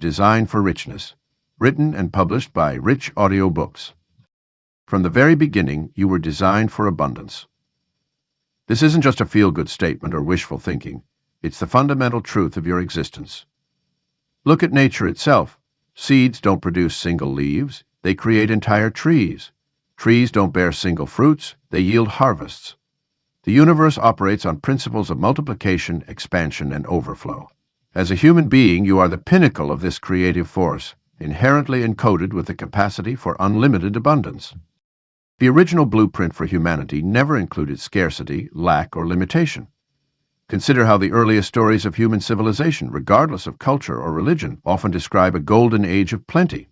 Designed for Richness. Written and published by Rich Audiobooks. From the very beginning, you were designed for abundance. This isn't just a feel-good statement or wishful thinking. It's the fundamental truth of your existence. Look at nature itself. Seeds don't produce single leaves. They create entire trees. Trees don't bear single fruits. They yield harvests. The universe operates on principles of multiplication, expansion, and overflow. As a human being, you are the pinnacle of this creative force, inherently encoded with the capacity for unlimited abundance. The original blueprint for humanity never included scarcity, lack, or limitation. Consider how the earliest stories of human civilization, regardless of culture or religion, often describe a golden age of plenty.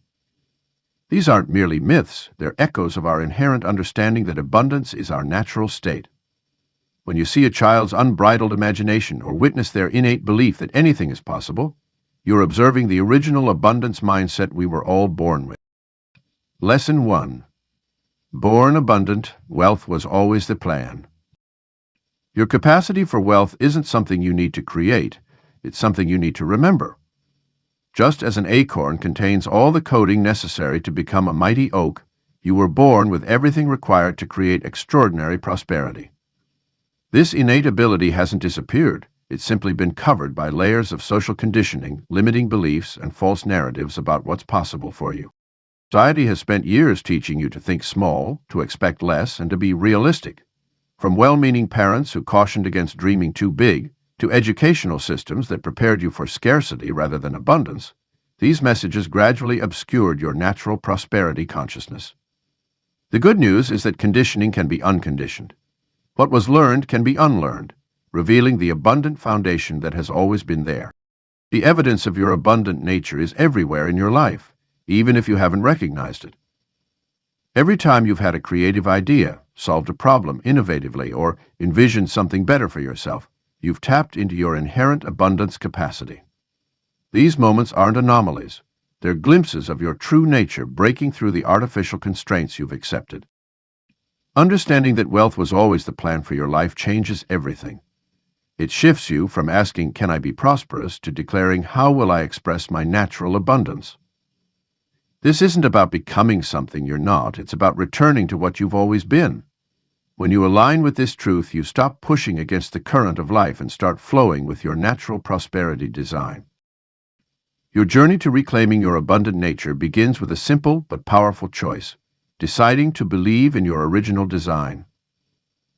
These aren't merely myths, they're echoes of our inherent understanding that abundance is our natural state. When you see a child's unbridled imagination or witness their innate belief that anything is possible, you're observing the original abundance mindset we were all born with. Lesson 1. Born abundant, wealth was always the plan. Your capacity for wealth isn't something you need to create, it's something you need to remember. Just as an acorn contains all the coding necessary to become a mighty oak, you were born with everything required to create extraordinary prosperity. This innate ability hasn't disappeared, it's simply been covered by layers of social conditioning, limiting beliefs, and false narratives about what's possible for you. Society has spent years teaching you to think small, to expect less, and to be realistic. From well-meaning parents who cautioned against dreaming too big, to educational systems that prepared you for scarcity rather than abundance, these messages gradually obscured your natural prosperity consciousness. The good news is that conditioning can be unconditioned. What was learned can be unlearned, revealing the abundant foundation that has always been there. The evidence of your abundant nature is everywhere in your life, even if you haven't recognized it. Every time you've had a creative idea, solved a problem innovatively, or envisioned something better for yourself, you've tapped into your inherent abundance capacity. These moments aren't anomalies. They're glimpses of your true nature breaking through the artificial constraints you've accepted. Understanding that wealth was always the plan for your life changes everything. It shifts you from asking, "Can I be prosperous?" to declaring, "How will I express my natural abundance?" This isn't about becoming something you're not, it's about returning to what you've always been. When you align with this truth, you stop pushing against the current of life and start flowing with your natural prosperity design. Your journey to reclaiming your abundant nature begins with a simple but powerful choice: deciding to believe in your original design.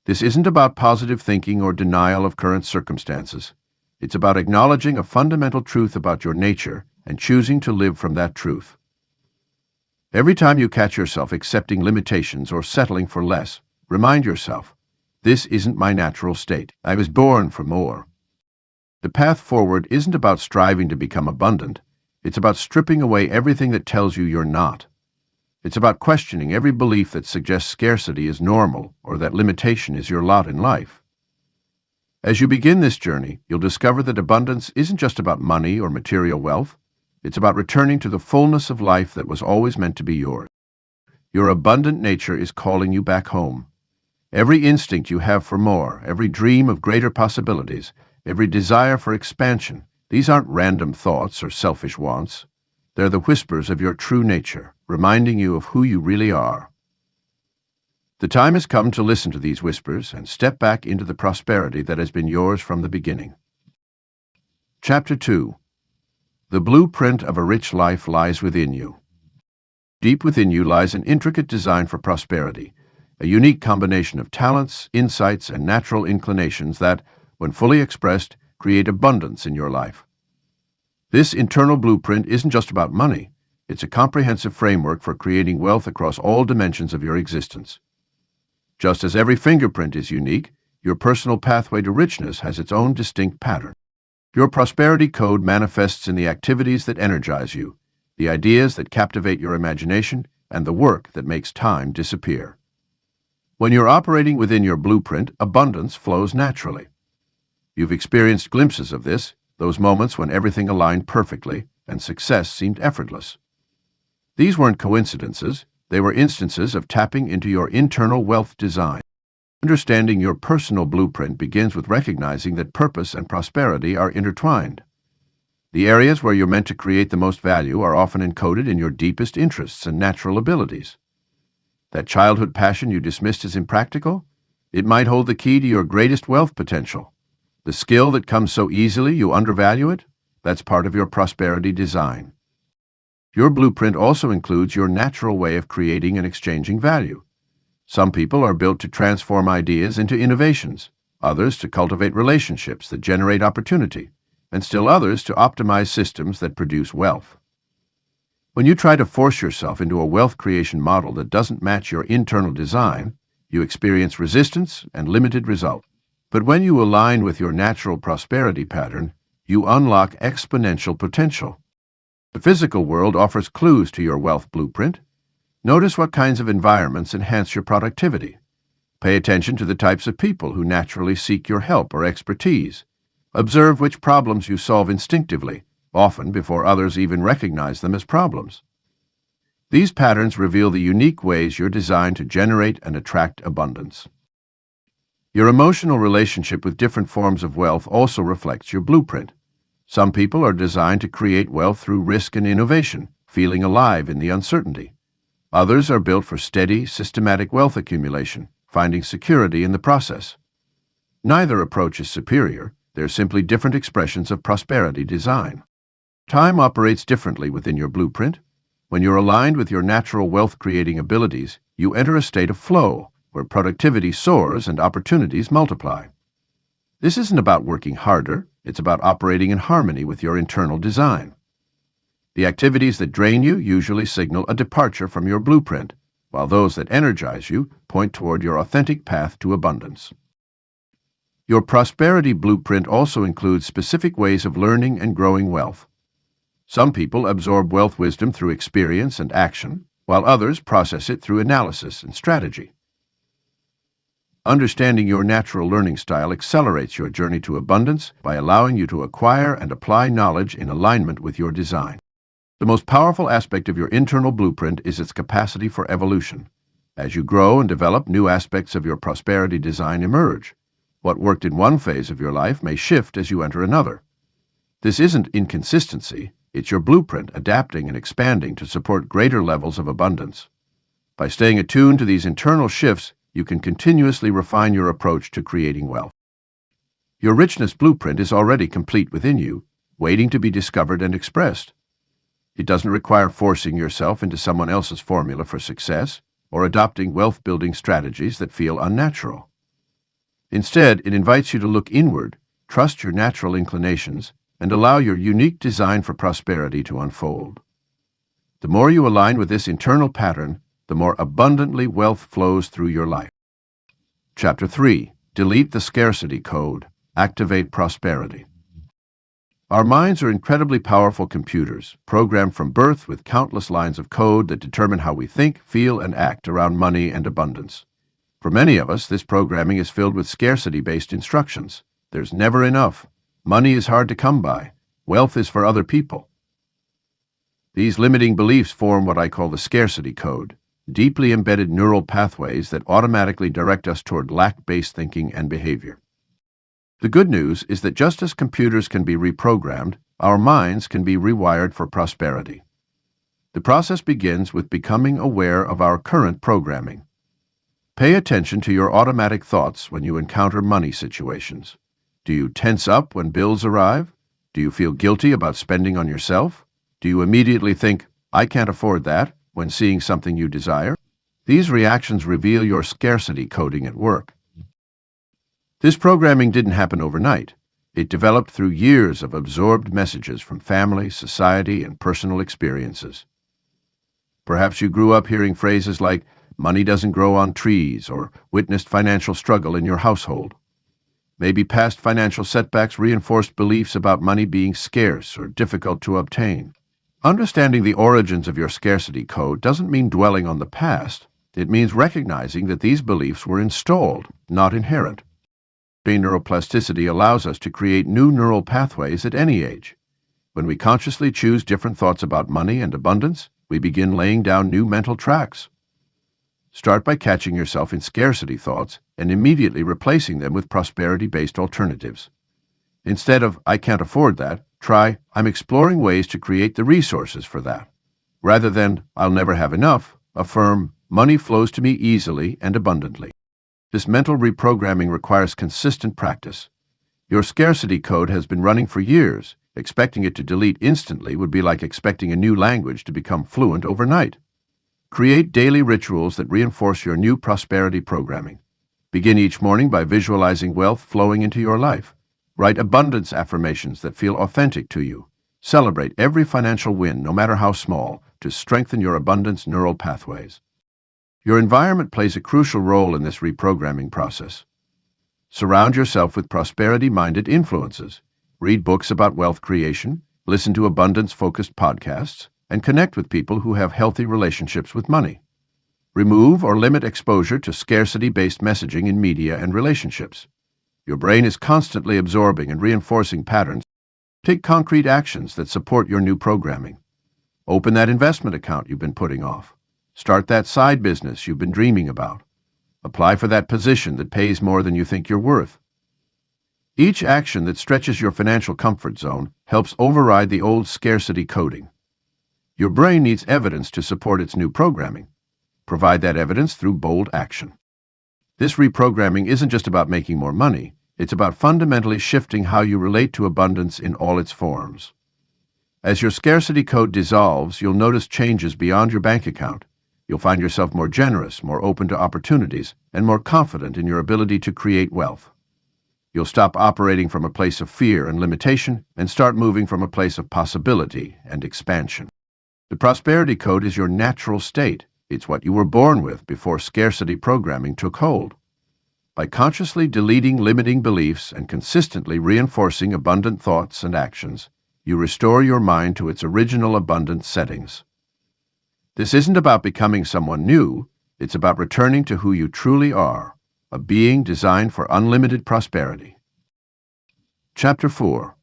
This isn't about positive thinking or denial of current circumstances. It's about acknowledging a fundamental truth about your nature and choosing to live from that truth. Every time you catch yourself accepting limitations or settling for less, remind yourself, "This isn't my natural state. I was born for more." The path forward isn't about striving to become abundant. It's about stripping away everything that tells you you're not. It's about questioning every belief that suggests scarcity is normal or that limitation is your lot in life. As you begin this journey, you'll discover that abundance isn't just about money or material wealth. It's about returning to the fullness of life that was always meant to be yours. Your abundant nature is calling you back home. Every instinct you have for more, every dream of greater possibilities, every desire for expansion, these aren't random thoughts or selfish wants. They're the whispers of your true nature, reminding you of who you really are. The time has come to listen to these whispers and step back into the prosperity that has been yours from the beginning. Chapter 2. The blueprint of a rich life lies within you. Deep within you lies an intricate design for prosperity, a unique combination of talents, insights, and natural inclinations that, when fully expressed, create abundance in your life. This internal blueprint isn't just about money. It's a comprehensive framework for creating wealth across all dimensions of your existence. Just as every fingerprint is unique, your personal pathway to richness has its own distinct pattern. Your prosperity code manifests in the activities that energize you, the ideas that captivate your imagination, and the work that makes time disappear. When you're operating within your blueprint, abundance flows naturally. You've experienced glimpses of this, those moments when everything aligned perfectly and success seemed effortless. These weren't coincidences, they were instances of tapping into your internal wealth design. Understanding your personal blueprint begins with recognizing that purpose and prosperity are intertwined. The areas where you're meant to create the most value are often encoded in your deepest interests and natural abilities. That childhood passion you dismissed as impractical? It might hold the key to your greatest wealth potential. The skill that comes so easily you undervalue it? That's part of your prosperity design. Your blueprint also includes your natural way of creating and exchanging value. Some people are built to transform ideas into innovations, others to cultivate relationships that generate opportunity, and still others to optimize systems that produce wealth. When you try to force yourself into a wealth creation model that doesn't match your internal design, you experience resistance and limited results. But when you align with your natural prosperity pattern, you unlock exponential potential. The physical world offers clues to your wealth blueprint. Notice what kinds of environments enhance your productivity. Pay attention to the types of people who naturally seek your help or expertise. Observe which problems you solve instinctively, often before others even recognize them as problems. These patterns reveal the unique ways you're designed to generate and attract abundance. Your emotional relationship with different forms of wealth also reflects your blueprint. Some people are designed to create wealth through risk and innovation, feeling alive in the uncertainty. Others are built for steady, systematic wealth accumulation, finding security in the process. Neither approach is superior. They're simply different expressions of prosperity design. Time operates differently within your blueprint. When you're aligned with your natural wealth-creating abilities, you enter a state of flow, where productivity soars and opportunities multiply. This isn't about working harder, it's about operating in harmony with your internal design. The activities that drain you usually signal a departure from your blueprint, while those that energize you point toward your authentic path to abundance. Your prosperity blueprint also includes specific ways of learning and growing wealth. Some people absorb wealth wisdom through experience and action, while others process it through analysis and strategy. Understanding your natural learning style accelerates your journey to abundance by allowing you to acquire and apply knowledge in alignment with your design. The most powerful aspect of your internal blueprint is its capacity for evolution. As you grow and develop, new aspects of your prosperity design emerge. What worked in one phase of your life may shift as you enter another. This isn't inconsistency, it's your blueprint adapting and expanding to support greater levels of abundance. By staying attuned to these internal shifts, you can continuously refine your approach to creating wealth. Your richness blueprint is already complete within you, waiting to be discovered and expressed. It doesn't require forcing yourself into someone else's formula for success or adopting wealth-building strategies that feel unnatural. Instead, it invites you to look inward, trust your natural inclinations, and allow your unique design for prosperity to unfold. The more you align with this internal pattern, the more abundantly wealth flows through your life. Chapter 3. Delete the scarcity code. Activate prosperity. Our minds are incredibly powerful computers, programmed from birth with countless lines of code that determine how we think, feel, and act around money and abundance. For many of us, this programming is filled with scarcity-based instructions. There's never enough. Money is hard to come by. Wealth is for other people. These limiting beliefs form what I call the scarcity code, deeply embedded neural pathways that automatically direct us toward lack-based thinking and behavior. The good news is that just as computers can be reprogrammed, our minds can be rewired for prosperity. The process begins with becoming aware of our current programming. Pay attention to your automatic thoughts when you encounter money situations. Do you tense up when bills arrive? Do you feel guilty about spending on yourself? Do you immediately think, "I can't afford that," when seeing something you desire? These reactions reveal your scarcity coding at work. This programming didn't happen overnight. It developed through years of absorbed messages from family, society, and personal experiences. Perhaps you grew up hearing phrases like, "Money doesn't grow on trees," or witnessed financial struggle in your household. Maybe past financial setbacks reinforced beliefs about money being scarce or difficult to obtain. Understanding the origins of your scarcity code doesn't mean dwelling on the past. It means recognizing that these beliefs were installed, not inherent. Neuroplasticity allows us to create new neural pathways at any age. When we consciously choose different thoughts about money and abundance, we begin laying down new mental tracks. Start by catching yourself in scarcity thoughts and immediately replacing them with prosperity-based alternatives. Instead of, "I can't afford that," Try, "I'm exploring ways to create the resources for that." Rather than, "I'll never have enough," affirm, "Money flows to me easily and abundantly." This mental reprogramming requires consistent practice. Your scarcity code has been running for years. Expecting it to delete instantly would be like expecting a new language to become fluent overnight. Create daily rituals that reinforce your new prosperity programming. Begin each morning by visualizing wealth flowing into your life. Write abundance affirmations that feel authentic to you. Celebrate every financial win, no matter how small, to strengthen your abundance neural pathways. Your environment plays a crucial role in this reprogramming process. Surround yourself with prosperity-minded influences. Read books about wealth creation, listen to abundance-focused podcasts, and connect with people who have healthy relationships with money. Remove or limit exposure to scarcity-based messaging in media and relationships. Your brain is constantly absorbing and reinforcing patterns. Take concrete actions that support your new programming. Open that investment account you've been putting off. Start that side business you've been dreaming about. Apply for that position that pays more than you think you're worth. Each action that stretches your financial comfort zone helps override the old scarcity coding. Your brain needs evidence to support its new programming. Provide that evidence through bold action. This reprogramming isn't just about making more money, it's about fundamentally shifting how you relate to abundance in all its forms. As your scarcity code dissolves, you'll notice changes beyond your bank account. You'll find yourself more generous, more open to opportunities, and more confident in your ability to create wealth. You'll stop operating from a place of fear and limitation and start moving from a place of possibility and expansion. The prosperity code is your natural state. It's what you were born with before scarcity programming took hold. By consciously deleting limiting beliefs and consistently reinforcing abundant thoughts and actions, you restore your mind to its original abundant settings. This isn't about becoming someone new, it's about returning to who you truly are, a being designed for unlimited prosperity. Chapter 4.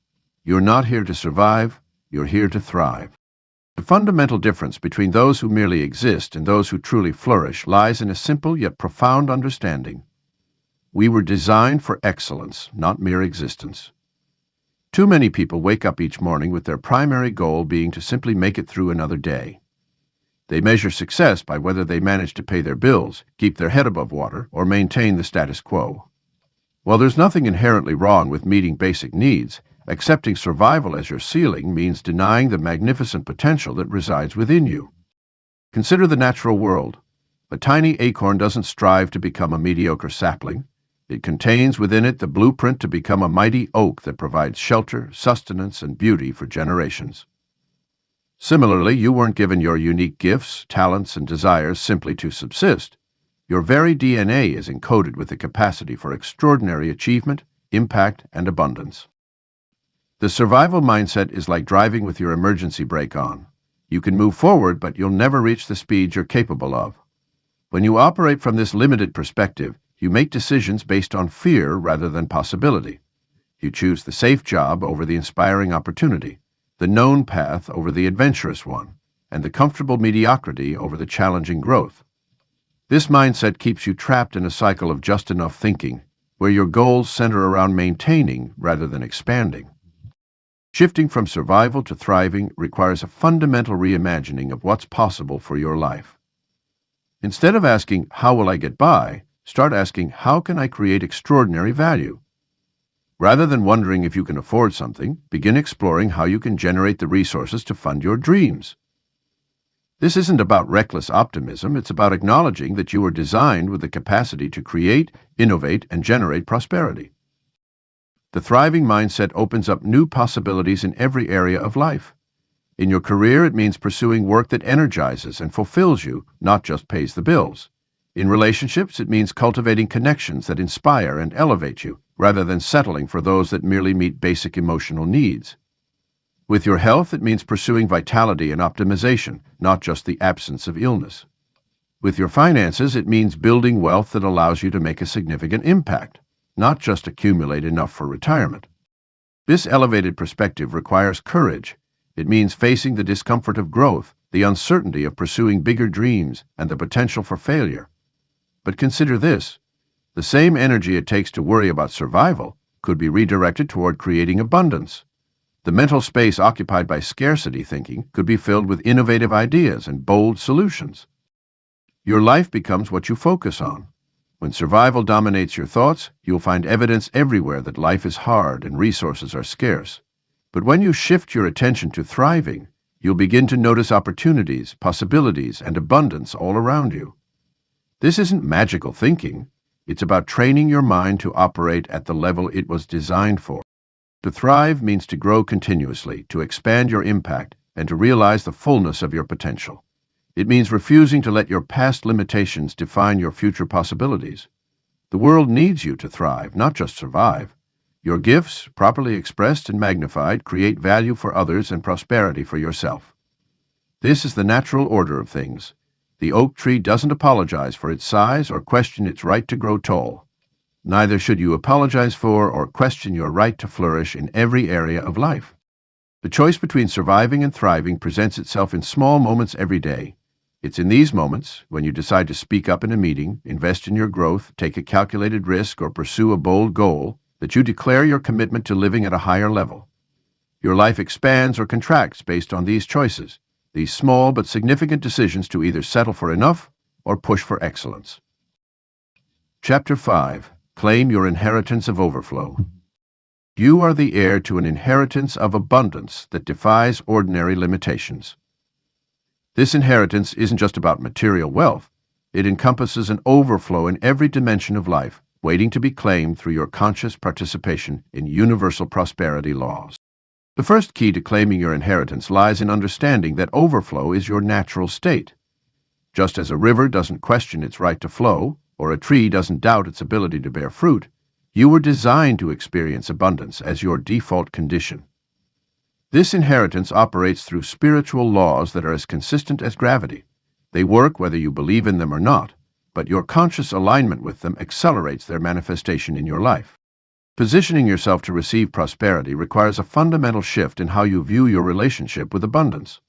You're not here to survive, you're here to thrive. The fundamental difference between those who merely exist and those who truly flourish lies in a simple yet profound understanding. We were designed for excellence, not mere existence. Too many people wake up each morning with their primary goal being to simply make it through another day. They measure success by whether they manage to pay their bills, keep their head above water, or maintain the status quo. While there's nothing inherently wrong with meeting basic needs, accepting survival as your ceiling means denying the magnificent potential that resides within you. Consider the natural world. A tiny acorn doesn't strive to become a mediocre sapling. It contains within it the blueprint to become a mighty oak that provides shelter, sustenance, and beauty for generations. Similarly, you weren't given your unique gifts, talents, and desires simply to subsist. Your very DNA is encoded with the capacity for extraordinary achievement, impact, and abundance. The survival mindset is like driving with your emergency brake on. You can move forward, but you'll never reach the speed you're capable of. When you operate from this limited perspective, you make decisions based on fear rather than possibility. You choose the safe job over the inspiring opportunity, the known path over the adventurous one, and the comfortable mediocrity over the challenging growth. This mindset keeps you trapped in a cycle of just enough thinking, where your goals center around maintaining rather than expanding. Shifting from survival to thriving requires a fundamental reimagining of what's possible for your life. Instead of asking, "How will I get by?" start asking, "How can I create extraordinary value?" Rather than wondering if you can afford something, begin exploring how you can generate the resources to fund your dreams. This isn't about reckless optimism, it's about acknowledging that you were designed with the capacity to create, innovate, and generate prosperity. The thriving mindset opens up new possibilities in every area of life. In your career, it means pursuing work that energizes and fulfills you, not just pays the bills. In relationships, it means cultivating connections that inspire and elevate you, rather than settling for those that merely meet basic emotional needs. With your health, it means pursuing vitality and optimization, not just the absence of illness. With your finances, it means building wealth that allows you to make a significant impact, not just accumulate enough for retirement. This elevated perspective requires courage. It means facing the discomfort of growth, the uncertainty of pursuing bigger dreams, and the potential for failure. But consider this. The same energy it takes to worry about survival could be redirected toward creating abundance. The mental space occupied by scarcity thinking could be filled with innovative ideas and bold solutions. Your life becomes what you focus on. When survival dominates your thoughts, you'll find evidence everywhere that life is hard and resources are scarce. But when you shift your attention to thriving, you'll begin to notice opportunities, possibilities, and abundance all around you. This isn't magical thinking. It's about training your mind to operate at the level it was designed for. To thrive means to grow continuously, to expand your impact, and to realize the fullness of your potential. It means refusing to let your past limitations define your future possibilities. The world needs you to thrive, not just survive. Your gifts, properly expressed and magnified, create value for others and prosperity for yourself. This is the natural order of things. The oak tree doesn't apologize for its size or question its right to grow tall. Neither should you apologize for or question your right to flourish in every area of life. The choice between surviving and thriving presents itself in small moments every day. It's in these moments, when you decide to speak up in a meeting, invest in your growth, take a calculated risk, or pursue a bold goal, that you declare your commitment to living at a higher level. Your life expands or contracts based on these choices, these small but significant decisions to either settle for enough or push for excellence. Chapter 5. Claim your inheritance of overflow. You are the heir to an inheritance of abundance that defies ordinary limitations. This inheritance isn't just about material wealth. It encompasses an overflow in every dimension of life, waiting to be claimed through your conscious participation in universal prosperity laws. The first key to claiming your inheritance lies in understanding that overflow is your natural state. Just as a river doesn't question its right to flow, or a tree doesn't doubt its ability to bear fruit, you were designed to experience abundance as your default condition. This inheritance operates through spiritual laws that are as consistent as gravity. They work whether you believe in them or not, but your conscious alignment with them accelerates their manifestation in your life. Positioning yourself to receive prosperity requires a fundamental shift in how you view your relationship with abundance.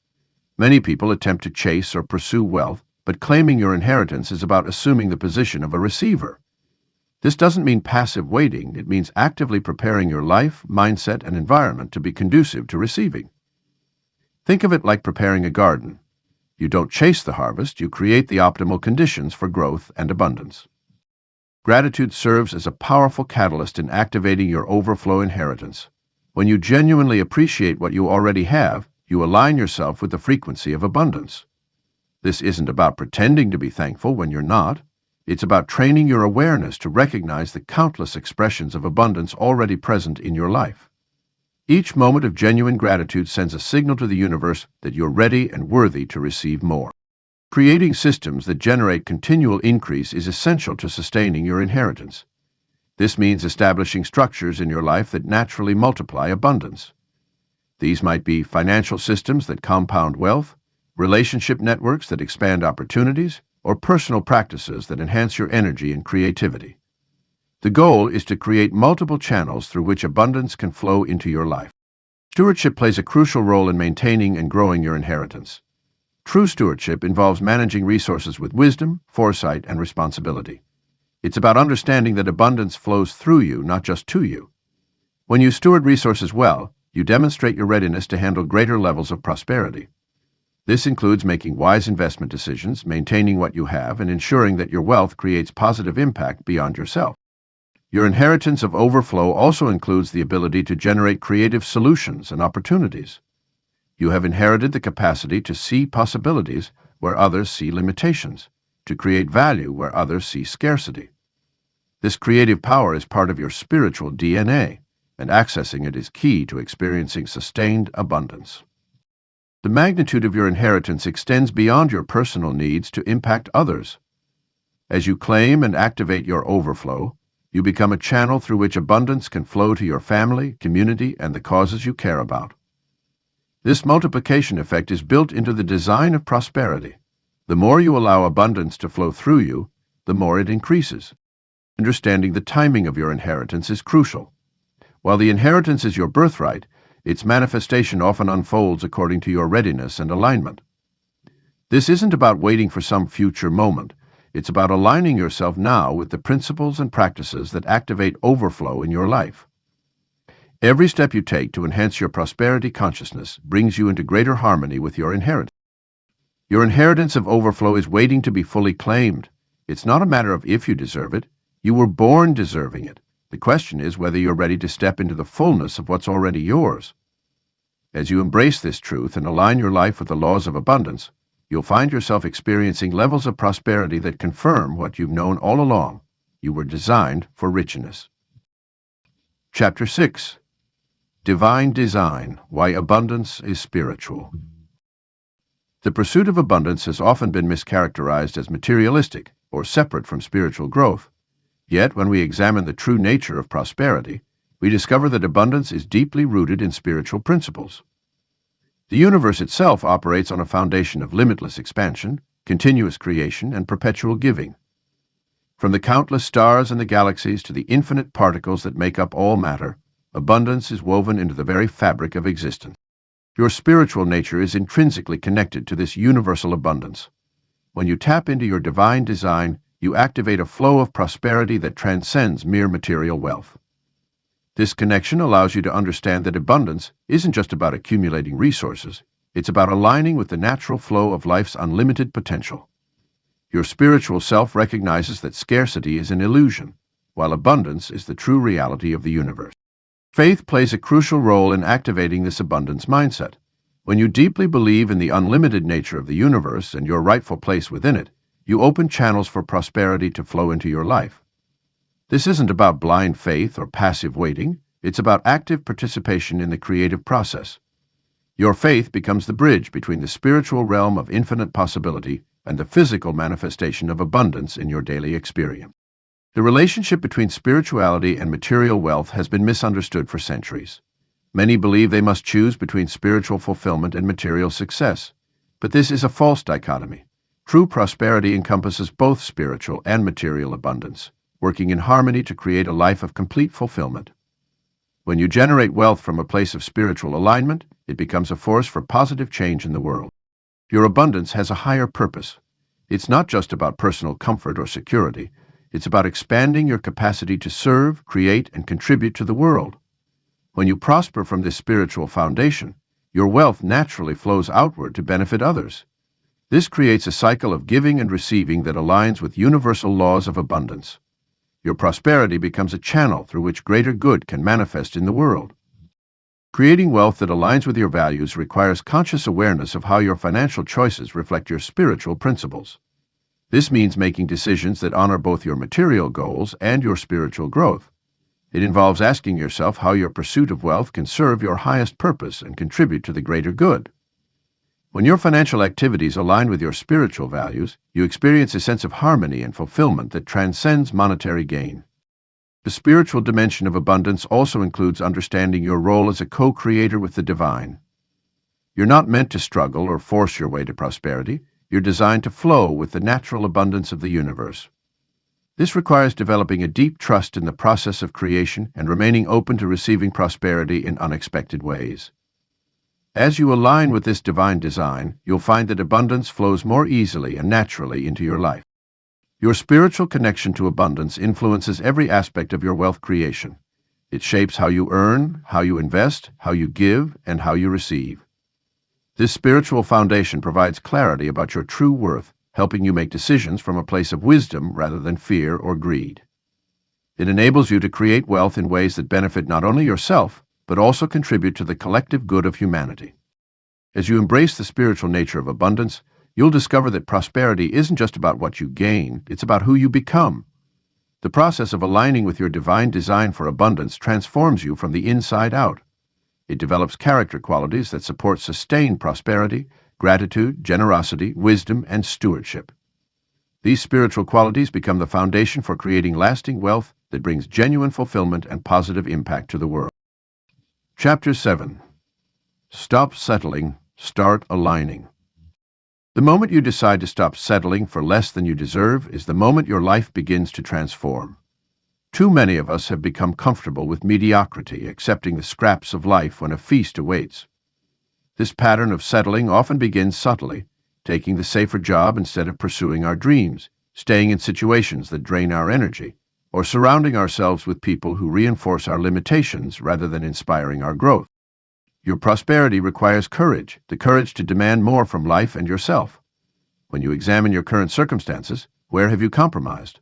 Many people attempt to chase or pursue wealth, but claiming your inheritance is about assuming the position of a receiver. This doesn't mean passive waiting. It means actively preparing your life, mindset, and environment to be conducive to receiving. Think of it like preparing a garden. You don't chase the harvest, you create the optimal conditions for growth and abundance. Gratitude serves as a powerful catalyst in activating your overflow inheritance. When you genuinely appreciate what you already have, you align yourself with the frequency of abundance. This isn't about pretending to be thankful when you're not. It's about training your awareness to recognize the countless expressions of abundance already present in your life. Each moment of genuine gratitude sends a signal to the universe that you're ready and worthy to receive more. Creating systems that generate continual increase is essential to sustaining your inheritance. This means establishing structures in your life that naturally multiply abundance. These might be financial systems that compound wealth, relationship networks that expand opportunities, or personal practices that enhance your energy and creativity. The goal is to create multiple channels through which abundance can flow into your life. Stewardship plays a crucial role in maintaining and growing your inheritance. True stewardship involves managing resources with wisdom, foresight, and responsibility. It's about understanding that abundance flows through you, not just to you. When you steward resources well, you demonstrate your readiness to handle greater levels of prosperity. This includes making wise investment decisions, maintaining what you have, and ensuring that your wealth creates positive impact beyond yourself. Your inheritance of overflow also includes the ability to generate creative solutions and opportunities. You have inherited the capacity to see possibilities where others see limitations, to create value where others see scarcity. This creative power is part of your spiritual DNA, and accessing it is key to experiencing sustained abundance. The magnitude of your inheritance extends beyond your personal needs to impact others. As you claim and activate your overflow, you become a channel through which abundance can flow to your family, community, and the causes you care about. This multiplication effect is built into the design of prosperity. The more you allow abundance to flow through you, the more it increases. Understanding the timing of your inheritance is crucial. While the inheritance is your birthright, its manifestation often unfolds according to your readiness and alignment. This isn't about waiting for some future moment. It's about aligning yourself now with the principles and practices that activate overflow in your life. Every step you take to enhance your prosperity consciousness brings you into greater harmony with your inheritance. Your inheritance of overflow is waiting to be fully claimed. It's not a matter of if you deserve it. You were born deserving it. The question is whether you're ready to step into the fullness of what's already yours. As you embrace this truth and align your life with the laws of abundance, you'll find yourself experiencing levels of prosperity that confirm what you've known all along. You were designed for richness. Chapter 6. Divine Design: Why Abundance is Spiritual. The pursuit of abundance has often been mischaracterized as materialistic or separate from spiritual growth. Yet, when we examine the true nature of prosperity, we discover that abundance is deeply rooted in spiritual principles. The universe itself operates on a foundation of limitless expansion, continuous creation, and perpetual giving. From the countless stars in the galaxies to the infinite particles that make up all matter, abundance is woven into the very fabric of existence. Your spiritual nature is intrinsically connected to this universal abundance. When you tap into your divine design, you activate a flow of prosperity that transcends mere material wealth. This connection allows you to understand that abundance isn't just about accumulating resources, it's about aligning with the natural flow of life's unlimited potential. Your spiritual self recognizes that scarcity is an illusion, while abundance is the true reality of the universe. Faith plays a crucial role in activating this abundance mindset. When you deeply believe in the unlimited nature of the universe and your rightful place within it, you open channels for prosperity to flow into your life. This isn't about blind faith or passive waiting, it's about active participation in the creative process. Your faith becomes the bridge between the spiritual realm of infinite possibility and the physical manifestation of abundance in your daily experience. The relationship between spirituality and material wealth has been misunderstood for centuries. Many believe they must choose between spiritual fulfillment and material success, but this is a false dichotomy. True prosperity encompasses both spiritual and material abundance, working in harmony to create a life of complete fulfillment. When you generate wealth from a place of spiritual alignment, it becomes a force for positive change in the world. Your abundance has a higher purpose. It's not just about personal comfort or security. It's about expanding your capacity to serve, create, and contribute to the world. When you prosper from this spiritual foundation, your wealth naturally flows outward to benefit others. This creates a cycle of giving and receiving that aligns with universal laws of abundance. Your prosperity becomes a channel through which greater good can manifest in the world. Creating wealth that aligns with your values requires conscious awareness of how your financial choices reflect your spiritual principles. This means making decisions that honor both your material goals and your spiritual growth. It involves asking yourself how your pursuit of wealth can serve your highest purpose and contribute to the greater good. When your financial activities align with your spiritual values, you experience a sense of harmony and fulfillment that transcends monetary gain. The spiritual dimension of abundance also includes understanding your role as a co-creator with the divine. You're not meant to struggle or force your way to prosperity. You're designed to flow with the natural abundance of the universe. This requires developing a deep trust in the process of creation and remaining open to receiving prosperity in unexpected ways. As you align with this divine design, you'll find that abundance flows more easily and naturally into your life. Your spiritual connection to abundance influences every aspect of your wealth creation. It shapes how you earn, how you invest, how you give, and how you receive. This spiritual foundation provides clarity about your true worth, helping you make decisions from a place of wisdom rather than fear or greed. It enables you to create wealth in ways that benefit not only yourself, but also contribute to the collective good of humanity. As you embrace the spiritual nature of abundance, you'll discover that prosperity isn't just about what you gain, it's about who you become. The process of aligning with your divine design for abundance transforms you from the inside out. It develops character qualities that support sustained prosperity, gratitude, generosity, wisdom, and stewardship. These spiritual qualities become the foundation for creating lasting wealth that brings genuine fulfillment and positive impact to the world. Chapter 7. Stop settling, start aligning. The moment you decide to stop settling for less than you deserve is the moment your life begins to transform. Too many of us have become comfortable with mediocrity, accepting the scraps of life when a feast awaits. This pattern of settling often begins subtly, taking the safer job instead of pursuing our dreams, staying in situations that drain our energy, or surrounding ourselves with people who reinforce our limitations rather than inspiring our growth. Your prosperity requires courage, the courage to demand more from life and yourself. When you examine your current circumstances, where have you compromised?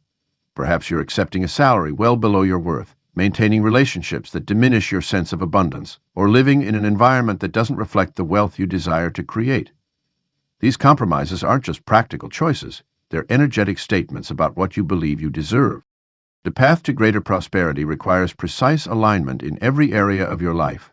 Perhaps you're accepting a salary well below your worth, maintaining relationships that diminish your sense of abundance, or living in an environment that doesn't reflect the wealth you desire to create. These compromises aren't just practical choices, they're energetic statements about what you believe you deserve. The path to greater prosperity requires precise alignment in every area of your life.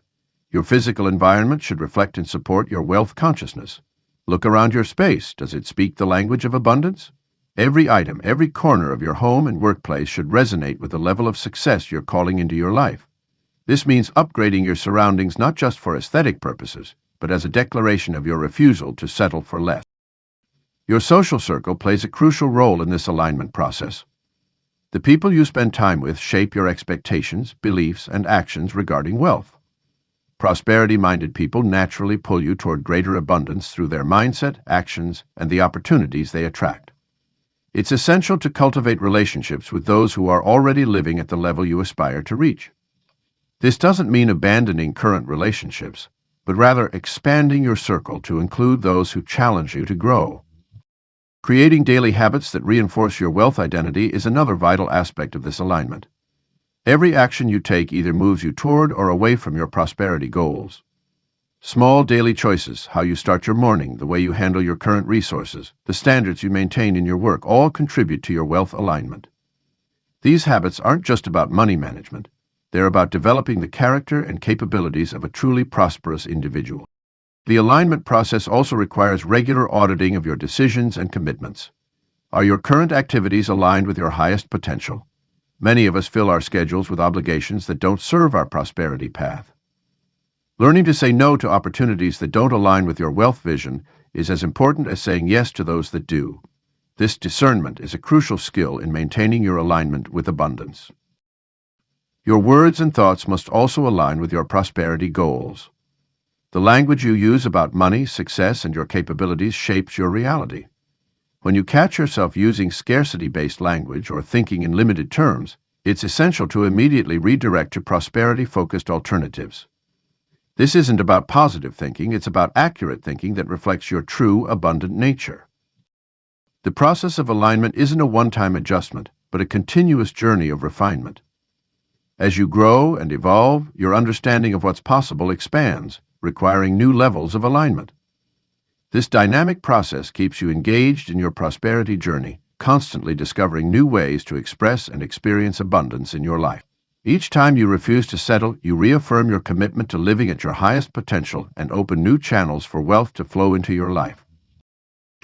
Your physical environment should reflect and support your wealth consciousness. Look around your space. Does it speak the language of abundance? Every item, every corner of your home and workplace should resonate with the level of success you're calling into your life. This means upgrading your surroundings not just for aesthetic purposes, but as a declaration of your refusal to settle for less. Your social circle plays a crucial role in this alignment process. The people you spend time with shape your expectations, beliefs, and actions regarding wealth. Prosperity-minded people naturally pull you toward greater abundance through their mindset, actions, and the opportunities they attract. It's essential to cultivate relationships with those who are already living at the level you aspire to reach. This doesn't mean abandoning current relationships, but rather expanding your circle to include those who challenge you to grow. Creating daily habits that reinforce your wealth identity is another vital aspect of this alignment. Every action you take either moves you toward or away from your prosperity goals. Small daily choices, how you start your morning, the way you handle your current resources, the standards you maintain in your work, all contribute to your wealth alignment. These habits aren't just about money management. They're about developing the character and capabilities of a truly prosperous individual. The alignment process also requires regular auditing of your decisions and commitments. Are your current activities aligned with your highest potential? Many of us fill our schedules with obligations that don't serve our prosperity path. Learning to say no to opportunities that don't align with your wealth vision is as important as saying yes to those that do. This discernment is a crucial skill in maintaining your alignment with abundance. Your words and thoughts must also align with your prosperity goals. The language you use about money, success, and your capabilities shapes your reality. When you catch yourself using scarcity-based language or thinking in limited terms, it's essential to immediately redirect to prosperity-focused alternatives. This isn't about positive thinking, it's about accurate thinking that reflects your true, abundant nature. The process of alignment isn't a one-time adjustment, but a continuous journey of refinement. As you grow and evolve, your understanding of what's possible expands, requiring new levels of alignment. This dynamic process keeps you engaged in your prosperity journey, constantly discovering new ways to express and experience abundance in your life. Each time you refuse to settle, you reaffirm your commitment to living at your highest potential and open new channels for wealth to flow into your life.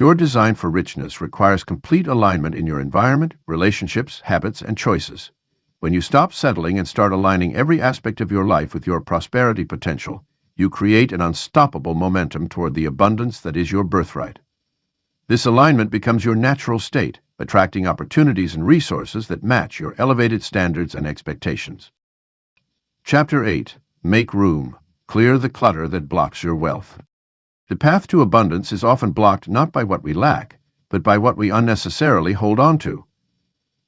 Your design for richness requires complete alignment in your environment, relationships, habits, and choices. When you stop settling and start aligning every aspect of your life with your prosperity potential, you create an unstoppable momentum toward the abundance that is your birthright. This alignment becomes your natural state, attracting opportunities and resources that match your elevated standards and expectations. Chapter 8. Make room. Clear the clutter that blocks your wealth. The path to abundance is often blocked not by what we lack, but by what we unnecessarily hold on to.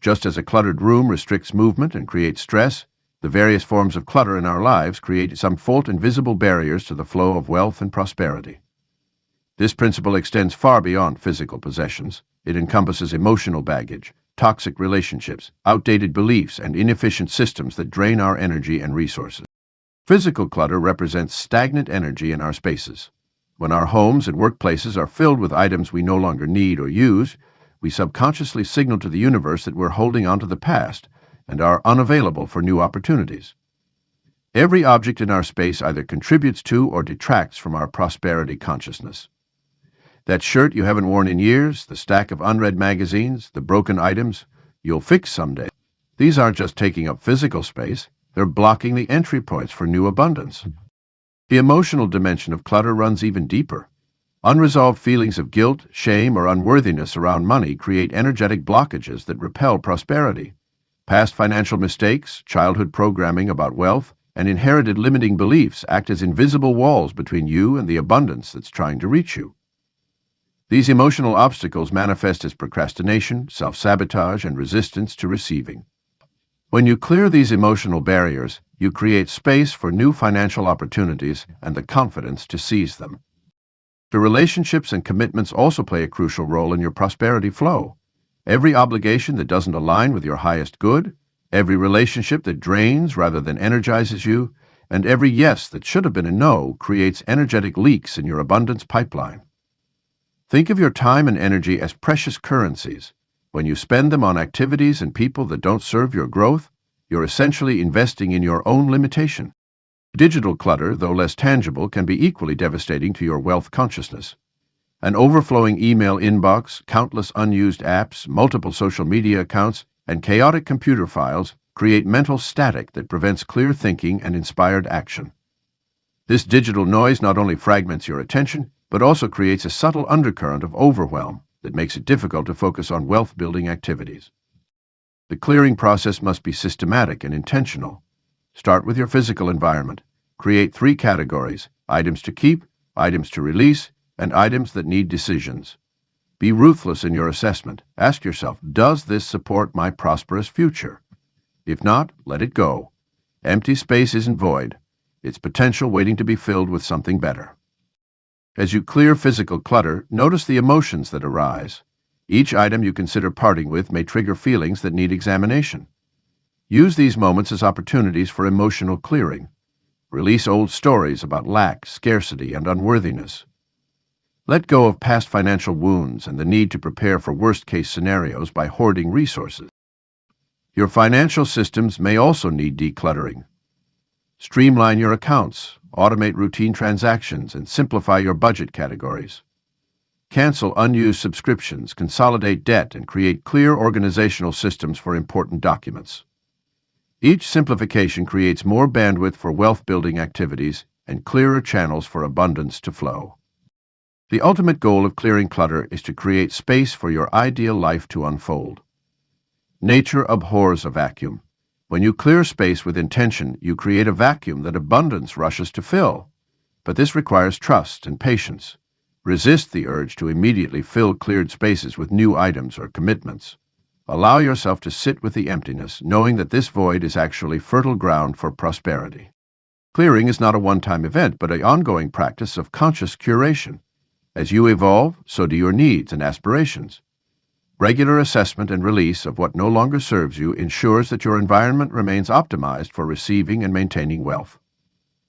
Just as a cluttered room restricts movement and creates stress, the various forms of clutter in our lives create some invisible barriers to the flow of wealth and prosperity. This principle extends far beyond physical possessions. It encompasses emotional baggage, toxic relationships, outdated beliefs, and inefficient systems that drain our energy and resources. Physical clutter represents stagnant energy in our spaces. When our homes and workplaces are filled with items we no longer need or use, we subconsciously signal to the universe that we're holding on to the past and are unavailable for new opportunities. Every object in our space either contributes to or detracts from our prosperity consciousness. That shirt you haven't worn in years, the stack of unread magazines, the broken items you'll fix someday. These aren't just taking up physical space, they're blocking the entry points for new abundance. The emotional dimension of clutter runs even deeper. Unresolved feelings of guilt, shame, or unworthiness around money create energetic blockages that repel prosperity. Past financial mistakes, childhood programming about wealth, and inherited limiting beliefs act as invisible walls between you and the abundance that's trying to reach you. These emotional obstacles manifest as procrastination, self-sabotage, and resistance to receiving. When you clear these emotional barriers, you create space for new financial opportunities and the confidence to seize them. The relationships and commitments also play a crucial role in your prosperity flow. Every obligation that doesn't align with your highest good, every relationship that drains rather than energizes you, and every yes that should have been a no creates energetic leaks in your abundance pipeline. Think of your time and energy as precious currencies. When you spend them on activities and people that don't serve your growth, you're essentially investing in your own limitation. Digital clutter, though less tangible, can be equally devastating to your wealth consciousness. An overflowing email inbox, countless unused apps, multiple social media accounts, and chaotic computer files create mental static that prevents clear thinking and inspired action. This digital noise not only fragments your attention, but also creates a subtle undercurrent of overwhelm that makes it difficult to focus on wealth-building activities. The clearing process must be systematic and intentional. Start with your physical environment. Create 3 categories: items to keep, items to release, and items that need decisions. Be ruthless in your assessment. Ask yourself, does this support my prosperous future? If not, let it go. Empty space isn't void. It's potential waiting to be filled with something better. As you clear physical clutter, notice the emotions that arise. Each item you consider parting with may trigger feelings that need examination. Use these moments as opportunities for emotional clearing. Release old stories about lack, scarcity, and unworthiness. Let go of past financial wounds and the need to prepare for worst-case scenarios by hoarding resources. Your financial systems may also need decluttering. Streamline your accounts, automate routine transactions, and simplify your budget categories. Cancel unused subscriptions, consolidate debt, and create clear organizational systems for important documents. Each simplification creates more bandwidth for wealth-building activities and clearer channels for abundance to flow. The ultimate goal of clearing clutter is to create space for your ideal life to unfold. Nature abhors a vacuum. When you clear space with intention, you create a vacuum that abundance rushes to fill. But this requires trust and patience. Resist the urge to immediately fill cleared spaces with new items or commitments. Allow yourself to sit with the emptiness, knowing that this void is actually fertile ground for prosperity. Clearing is not a one-time event, but an ongoing practice of conscious curation. As you evolve, so do your needs and aspirations. Regular assessment and release of what no longer serves you ensures that your environment remains optimized for receiving and maintaining wealth.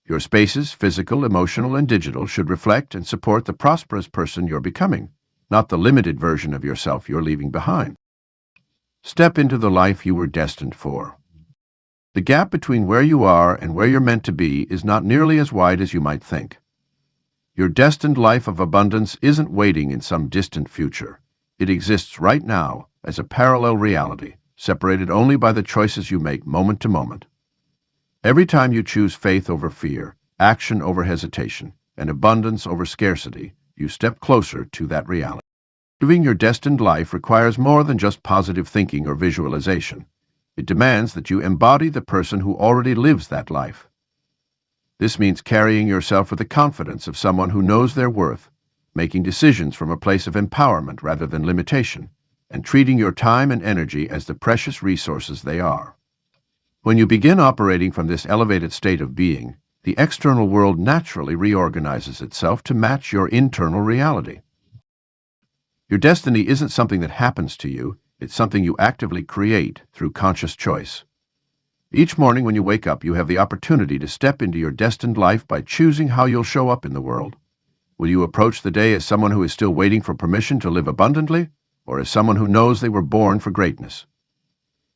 Your spaces, physical, emotional, and digital, should reflect and support the prosperous person you're becoming, not the limited version of yourself you're leaving behind. Step into the life you were destined for. The gap between where you are and where you're meant to be is not nearly as wide as you might think. Your destined life of abundance isn't waiting in some distant future. It exists right now as a parallel reality, separated only by the choices you make moment to moment. Every time you choose faith over fear, action over hesitation, and abundance over scarcity, you step closer to that reality. Living your destined life requires more than just positive thinking or visualization. It demands that you embody the person who already lives that life. This means carrying yourself with the confidence of someone who knows their worth, making decisions from a place of empowerment rather than limitation, and treating your time and energy as the precious resources they are. When you begin operating from this elevated state of being, the external world naturally reorganizes itself to match your internal reality. Your destiny isn't something that happens to you, it's something you actively create through conscious choice. Each morning when you wake up, you have the opportunity to step into your destined life by choosing how you'll show up in the world. Will you approach the day as someone who is still waiting for permission to live abundantly, or as someone who knows they were born for greatness?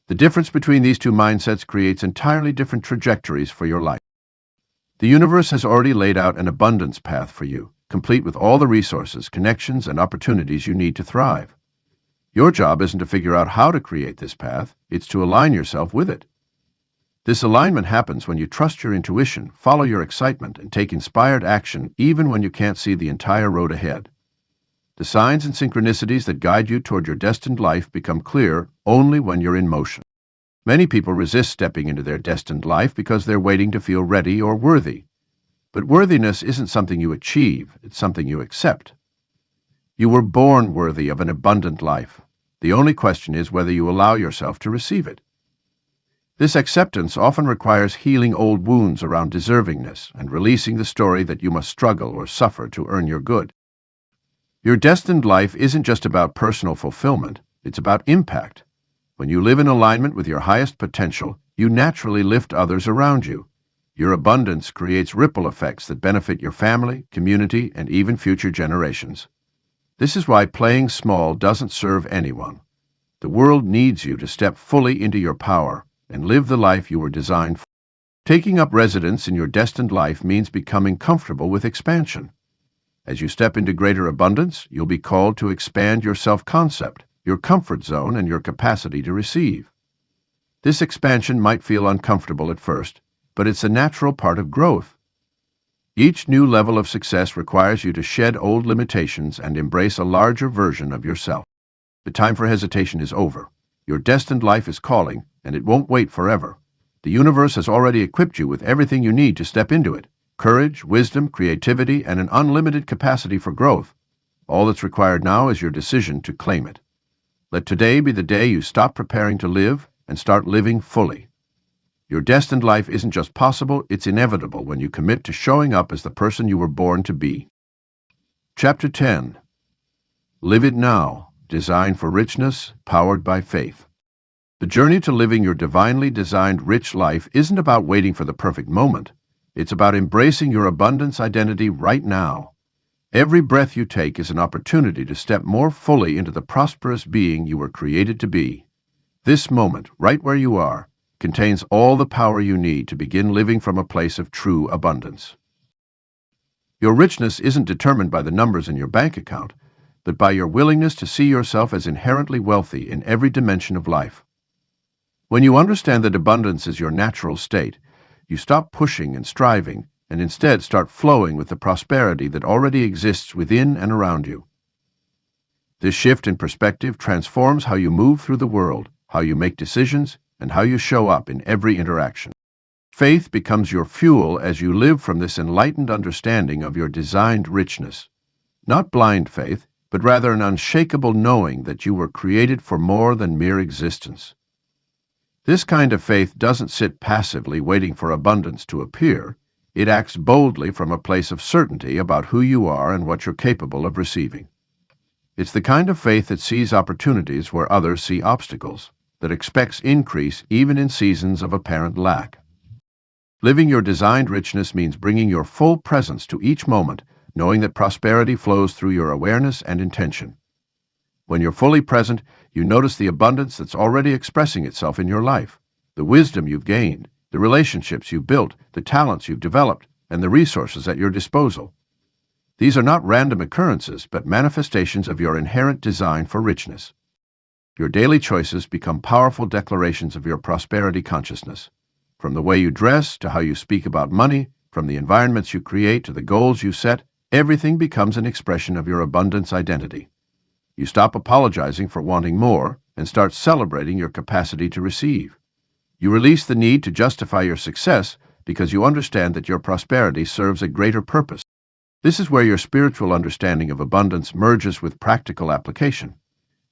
The difference between these two mindsets creates entirely different trajectories for your life. The universe has already laid out an abundance path for you, complete with all the resources, connections, and opportunities you need to thrive. Your job isn't to figure out how to create this path, it's to align yourself with it. This alignment happens when you trust your intuition, follow your excitement, and take inspired action even when you can't see the entire road ahead. The signs and synchronicities that guide you toward your destined life become clear only when you're in motion. Many people resist stepping into their destined life because they're waiting to feel ready or worthy. But worthiness isn't something you achieve, it's something you accept. You were born worthy of an abundant life. The only question is whether you allow yourself to receive it. This acceptance often requires healing old wounds around deservingness and releasing the story that you must struggle or suffer to earn your good. Your destined life isn't just about personal fulfillment, it's about impact. When you live in alignment with your highest potential, you naturally lift others around you. Your abundance creates ripple effects that benefit your family, community, and even future generations. This is why playing small doesn't serve anyone. The world needs you to step fully into your power and live the life you were designed for. Taking up residence in your destined life means becoming comfortable with expansion. As you step into greater abundance, you'll be called to expand your self-concept, your comfort zone, and your capacity to receive. This expansion might feel uncomfortable at first, but it's a natural part of growth. Each new level of success requires you to shed old limitations and embrace a larger version of yourself. The time for hesitation is over. Your destined life is calling, and it won't wait forever. The universe has already equipped you with everything you need to step into it: courage, wisdom, creativity, and an unlimited capacity for growth. All that's required now is your decision to claim it. Let today be the day you stop preparing to live and start living fully. Your destined life isn't just possible, it's inevitable when you commit to showing up as the person you were born to be. Chapter 10. Live It Now, Designed for Richness, Powered by Faith. The journey to living your divinely designed rich life isn't about waiting for the perfect moment. It's about embracing your abundance identity right now. Every breath you take is an opportunity to step more fully into the prosperous being you were created to be. This moment, right where you are, contains all the power you need to begin living from a place of true abundance. Your richness isn't determined by the numbers in your bank account, but by your willingness to see yourself as inherently wealthy in every dimension of life. When you understand that abundance is your natural state, you stop pushing and striving, and instead start flowing with the prosperity that already exists within and around you. This shift in perspective transforms how you move through the world, how you make decisions, and how you show up in every interaction. Faith becomes your fuel as you live from this enlightened understanding of your designed richness. Not blind faith, but rather an unshakable knowing that you were created for more than mere existence. This kind of faith doesn't sit passively waiting for abundance to appear. It acts boldly from a place of certainty about who you are and what you're capable of receiving. It's the kind of faith that sees opportunities where others see obstacles, that expects increase even in seasons of apparent lack. Living your designed richness means bringing your full presence to each moment, knowing that prosperity flows through your awareness and intention. When you're fully present, you notice the abundance that's already expressing itself in your life, the wisdom you've gained, the relationships you've built, the talents you've developed, and the resources at your disposal. These are not random occurrences, but manifestations of your inherent design for richness. Your daily choices become powerful declarations of your prosperity consciousness. From the way you dress to how you speak about money, from the environments you create to the goals you set, everything becomes an expression of your abundance identity. You stop apologizing for wanting more and start celebrating your capacity to receive. You release the need to justify your success because you understand that your prosperity serves a greater purpose. This is where your spiritual understanding of abundance merges with practical application.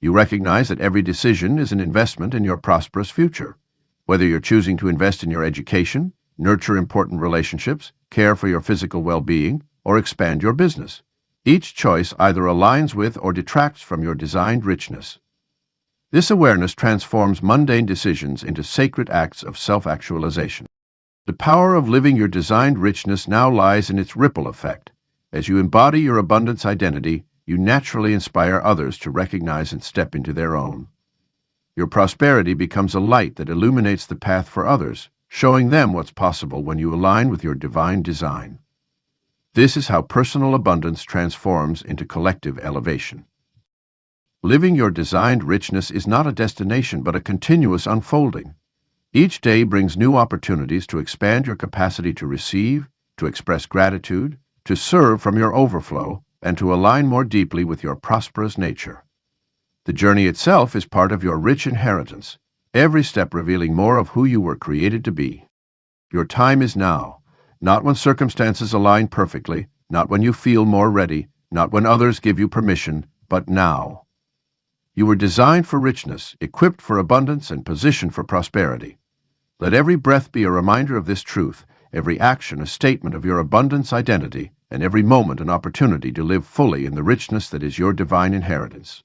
You recognize that every decision is an investment in your prosperous future. Whether you're choosing to invest in your education, nurture important relationships, care for your physical well-being, or expand your business, each choice either aligns with or detracts from your designed richness. This awareness transforms mundane decisions into sacred acts of self-actualization. The power of living your designed richness now lies in its ripple effect. As you embody your abundance identity, you naturally inspire others to recognize and step into their own. Your prosperity becomes a light that illuminates the path for others, showing them what's possible when you align with your divine design. This is how personal abundance transforms into collective elevation. Living your designed richness is not a destination but a continuous unfolding. Each day brings new opportunities to expand your capacity to receive, to express gratitude, to serve from your overflow, and to align more deeply with your prosperous nature. The journey itself is part of your rich inheritance, every step revealing more of who you were created to be. Your time is now, not when circumstances align perfectly, not when you feel more ready, not when others give you permission, but now. You were designed for richness, equipped for abundance, and positioned for prosperity. Let every breath be a reminder of this truth, every action a statement of your abundance identity, and every moment an opportunity to live fully in the richness that is your divine inheritance.